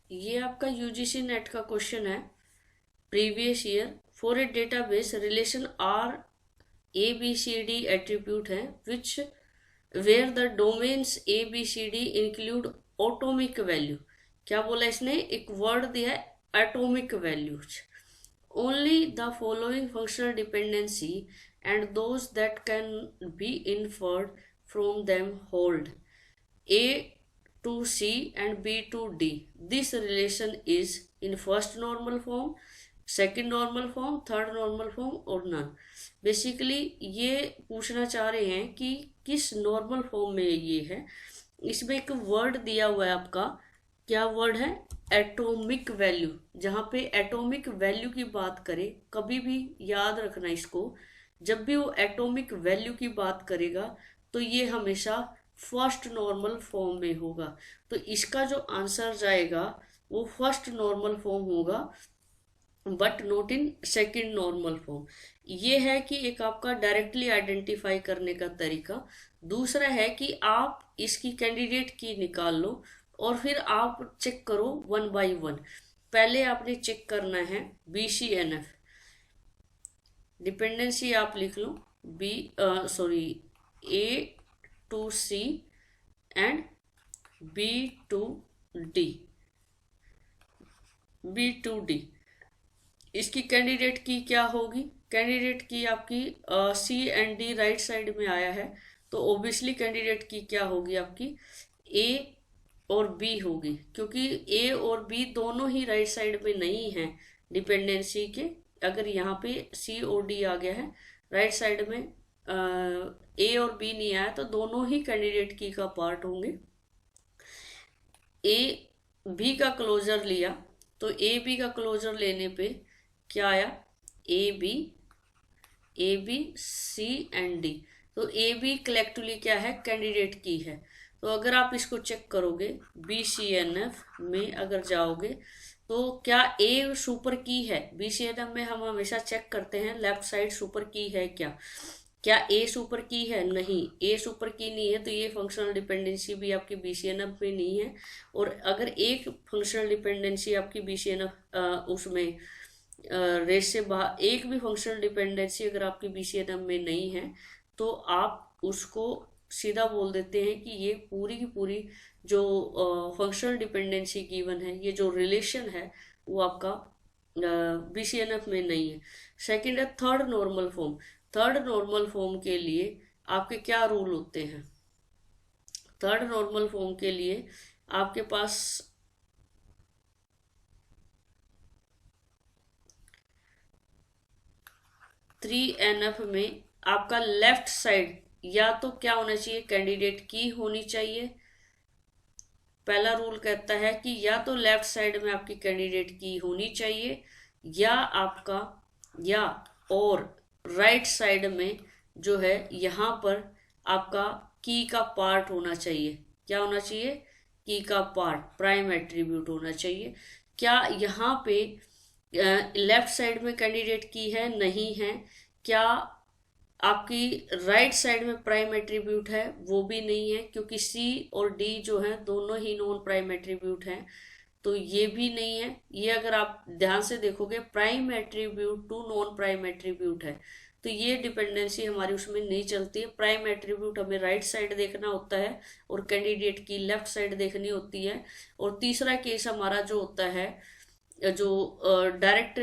ये आपका UGC NET का क्वेश्चन है, previous year. For a database relation R A B C D attribute है which where the domains A B C D include atomic value. क्या बोला इसने, एक वर्ड दिया है atomic values. Only the following functional dependency and those that can be inferred from them hold A to C and B to D. This relation is in first normal form, second normal form, third normal form और none. Basically ये पूछना चाह रहे हैं कि किस normal form में ये है। इसमें एक वर्ड दिया हुआ है आपका, क्या वर्ड है, एटॉमिक वैल्यू। जहाँ पे एटॉमिक वैल्यू की बात करें, कभी भी याद रखना इसको, जब भी वो एटॉमिक वैल्यू की बात करेगा तो ये हमेशा फर्स्ट नॉर्मल फॉर्म में होगा। तो इसका जो आंसर जाएगा वो फर्स्ट नॉर्मल फॉर्म होगा, but not in second normal form. ये है कि एक आपका डायरेक्टली आइडेंटिफाई करने का तरीका। दूसरा है कि आप इसकी कैंडिडेट की निकाल लो और फिर आप चेक करो वन बाय वन। पहले आपने चेक करना है BCNF डिपेंडेंसी, आप लिख लो A to C and B to D, B to D। इसकी कैंडिडेट की क्या होगी, कैंडिडेट की आपकी C and D right side में आया है, तो ओबियसली कैंडिडेट की क्या होगी आपकी A और B होगी, क्योंकि A और B दोनों ही राइट साइड में नहीं है डिपेंडेंसी के। अगर यहाँ पे C और D आ गया है, राइट साइड में A और B नहीं आया, तो दोनों ही कैंडिडेट की का पार्ट होंगे। A B का क्लोजर लिया तो A B का क्लोजर लेने पे क्या आया, A B C and D। तो A B कलेक्टिवली क्या है, कैंडिडेट की है। तो अगर आप इसको चेक करोगे BCNF में अगर जाओगे तो क्या A सुपर की है। BCNF में हम हमेशा चेक करते हैं लेफ्ट साइड सुपर की है क्या A सुपर की है, नहीं, A सुपर की नहीं है, तो ये फंक्शनल डिपेंडेंसी भी आपकी BCNF में नहीं है। और अगर एक फंक्शनल डिपेंडेंसी आपकी BCNF उसमें रेस से बाहर, एक भी फंक्शनल डिपेंडेंसी अगर आपकी BCNF में नहीं है, तो आप उसको सीधा बोल देते हैं कि ये पूरी की पूरी जो फंक्शनल डिपेंडेंसी गिवन है, ये जो रिलेशन है वो आपका BCNF में नहीं है। सेकेंड है third normal form. Third normal form के लिए आपके क्या रूल होते हैं, थर्ड नॉर्मल फॉर्म के लिए आपके पास NF में आपका लेफ्ट साइड या तो क्या होना चाहिए, कैंडिडेट की होनी चाहिए। पहला रूल कहता है कि या तो लेफ्ट साइड में आपकी कैंडिडेट की होनी चाहिए, या आपका या और राइट साइड में जो है यहाँ पर आपका की का पार्ट होना चाहिए। क्या होना चाहिए, की का पार्ट, प्राइम एट्रीब्यूट होना चाहिए। क्या यहाँ पे लेफ्ट साइड में कैंडिडेट की है, नहीं है। क्या आपकी राइट साइड में प्राइम एट्रीब्यूट है, वो भी नहीं है, क्योंकि C और D जो है दोनों ही नॉन प्राइम एट्रीब्यूट हैं, तो ये भी नहीं है। ये अगर आप ध्यान से देखोगे prime attribute to non prime attribute है, तो ये डिपेंडेंसी हमारी उसमें नहीं चलती है। प्राइम एट्रीब्यूट हमें राइट साइड देखना होता है और कैंडिडेट की लेफ्ट साइड देखनी होती है। और तीसरा केस हमारा जो होता है, जो डायरेक्ट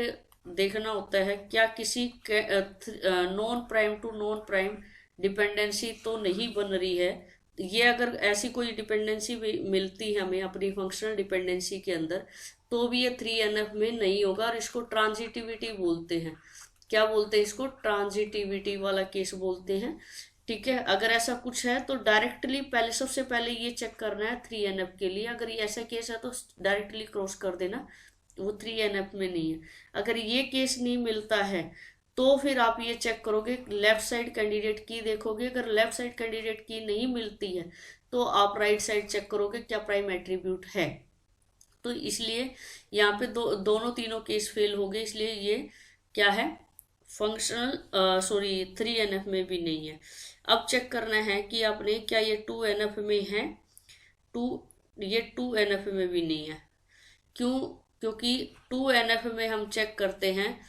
देखना होता है, क्या किसी non prime to non prime dependency तो नहीं बन रही है। ये अगर ऐसी कोई डिपेंडेंसी भी मिलती है हमें अपनी फंक्शनल डिपेंडेंसी के अंदर, तो भी ये 3NF में नहीं होगा, और इसको ट्रांजिटिविटी बोलते हैं। क्या बोलते हैं इसको, ट्रांजिटिविटी वाला केस बोलते हैं। ठीक है, अगर ऐसा कुछ है तो डायरेक्टली पहले, सबसे पहले ये चेक करना है 3NF के लिए। अगर ये ऐसा केस है तो डायरेक्टली क्रॉस कर देना, वो 3NF में नहीं है। अगर ये केस नहीं मिलता है तो फिर आप ये चेक करोगे, लेफ्ट साइड कैंडिडेट की देखोगे। अगर लेफ्ट साइड कैंडिडेट की नहीं मिलती है तो आप राइट साइड चेक करोगे क्या प्राइम एट्रीब्यूट है। तो इसलिए यहाँ पे दोनों तीनों केस फेल हो गए, इसलिए ये क्या है, फंक्शनल 3NF में भी नहीं है। अब चेक करना है कि आपने क्या ये 2NF में है, ये 2NF में भी नहीं है। क्यों? क्योंकि 2NF में हम चेक करते हैं,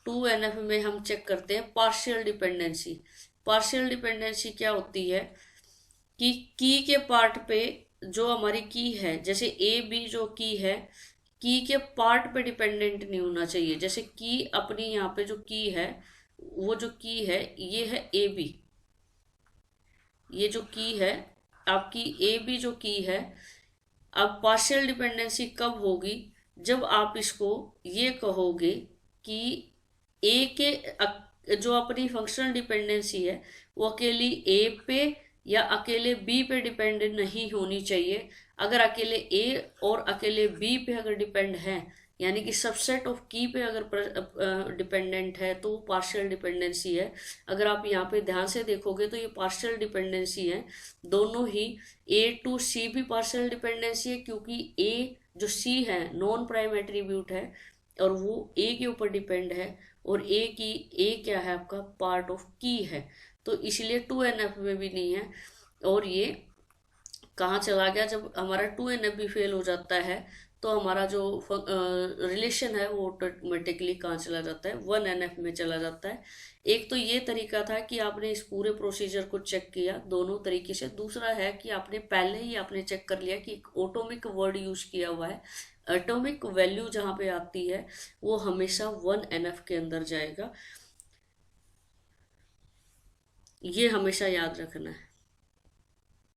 2NF में हम चेक करते हैं पार्शियल डिपेंडेंसी। पार्शियल डिपेंडेंसी क्या होती है कि की के पार्ट पे जो हमारी की है, जैसे ए बी जो की है, की के पार्ट पे डिपेंडेंट नहीं होना चाहिए। जैसे की अपनी यहाँ पे जो की है, वो जो की है ये है ए बी, ये जो की है आपकी ए बी जो की है। अब पार्शियल डिपेंडेंसी कब होगी? जब आप इसको ये कहोगे कि ए के जो अपनी फंक्शनल डिपेंडेंसी है वो अकेली ए पे या अकेले बी पे डिपेंड नहीं होनी चाहिए। अगर अकेले ए और अकेले बी पे अगर डिपेंड है, यानी कि सबसेट ऑफ की पे अगर डिपेंडेंट है, तो पार्शियल डिपेंडेंसी है। अगर आप यहाँ पे ध्यान से देखोगे तो ये पार्शियल डिपेंडेंसी है। दोनों ही ए टू सी भी पार्शियल डिपेंडेंसी है, क्योंकि ए जो सी है नॉन प्राइम एट्रीब्यूट है और वो ए के ऊपर डिपेंड है, और ए क्या है आपका पार्ट ऑफ की है, तो इसलिए 2NF में भी नहीं है। और ये कहाँ चला गया? जब हमारा 2NF भी फेल हो जाता है तो हमारा जो रिलेशन है वो ऑटोमेटिकली कहाँ चला जाता है? 1NF में चला जाता है। एक तो ये तरीका था कि आपने इस पूरे प्रोसीजर को चेक किया दोनों तरीके से। दूसरा है कि आपने पहले ही आपने चेक कर लिया कि एक एटॉमिक वर्ड यूज किया हुआ है। एटॉमिक वैल्यू जहाँ पे आती है वो हमेशा 1NF के अंदर जाएगा, ये हमेशा याद रखना है।